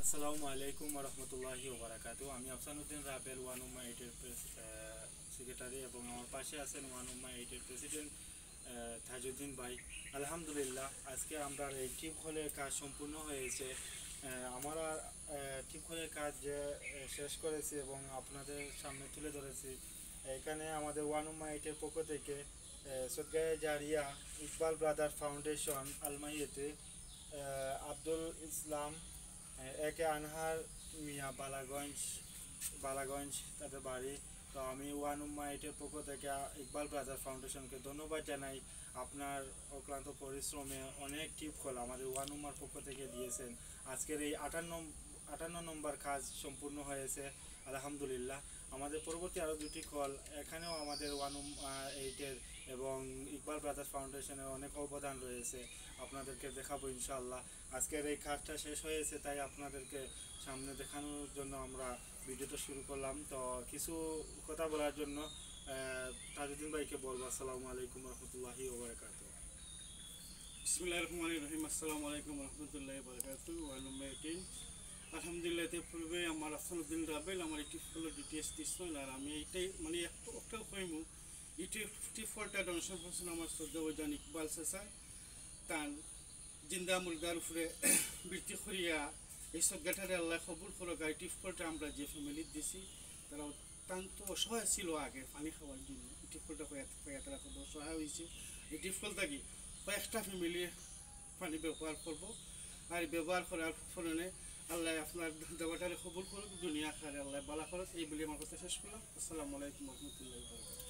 আসসালামু আলাইকুম রহমতুল্লাহি ওবারাকাতু। আমি আফসানুদ্দিন রাবেল ওয়ান উম্মা এইটের সেক্রেটারি এবং আমার পাশে আছেন ওয়ান উম্মা এইটের প্রেসিডেন্ট তাজউদ্দিন ভাই। আলহামদুলিল্লাহ, আজকে আমরা এই টিপ হলের কাজ সম্পূর্ণ হয়েছে। আমরা টিপ হলের কাজ শেষ করেছি এবং আপনাদের সামনে তুলে ধরেছি। এখানে আমাদের ওয়ান উম্মা এইটের পক্ষ থেকে সদগায়ে জারিয়া ইকবাল ব্রাদার ফাউন্ডেশন আলমাইয়েতে আব্দুল ইসলাম একে আনহার মিয়া বালাগঞ্জ তাদের বাড়ি। তো আমি ওয়ান উম্মা এইটের পক্ষ থেকে ইকবাল ব্রাদার ফাউন্ডেশনকে ধন্যবাদ জানাই। আপনার অক্লান্ত পরিশ্রমে অনেক টিপ কল আমাদের ওয়ান উম্মার পক্ষ থেকে দিয়েছেন। আজকের এই 58 নম্বর কাজ সম্পূর্ণ হয়েছে আলহামদুলিল্লাহ। আমাদের পরবর্তী আরও দুটি কল, এখানেও আমাদের ওয়ান এইটের এবং ইকবাল ব্রাদার্স ফাউন্ডেশনের অনেক অবদান রয়েছে, আপনাদেরকে দেখাবো ইনশাআল্লাহ। আজকের এই কাজটা শেষ হয়েছে, তাই আপনাদেরকে সামনে দেখানোর জন্য আমরা ভিডিওটা শুরু করলাম। তো কিছু কথা বলার জন্য তাজউদ্দিন ভাইকে বলবো। আসসালামু আলাইকুম রহমতুল্লাহি ওবারাকাতু। বিসমিল্লাহির রহমানির রহিম। আসসালামু আলাইকুম রহমতুল্লাহি বারাকাতু। আলহামদুলিল্লাহ, এতে পূর্বে আমার আফসানুদ্দিন রাবেল আমার এটি হলো ডিটিএস দিচ্ছিল। আর আমি এইটাই মানে একটা কইমু ইটি ফলটা ডনেশন করছেন আমার শ্রদ্ধা বৈদান ইকবাল চেষা তান জিন্দা মুলগার উপরে বৃত্তি করিয়া এই সজ্ঞাটারে আল্লাহ কবুল করো। গাড়িটি ফলটা আমরা যে ফ্যামিলির দিছি তারা অত্যন্ত অসহায় ছিল আগে পানি খাওয়ার জন্য। ইটি ফলটা কয়েক তারা খুব অসহায় হয়েছে। এই ফলটা কি কয়েকটা ফ্যামিলি পানি ব্যবহার করব। আর ব্যবহার করার ফলে আল্লাহ আপনার দেওয়াটারে কবুল করুক, দুনিয়া আখিরাতে আল্লাহ বালা করুক। এই বলে আমার কথা শেষ করলাম। আসসালামু আলাইকুম রহমতুল্লাহি।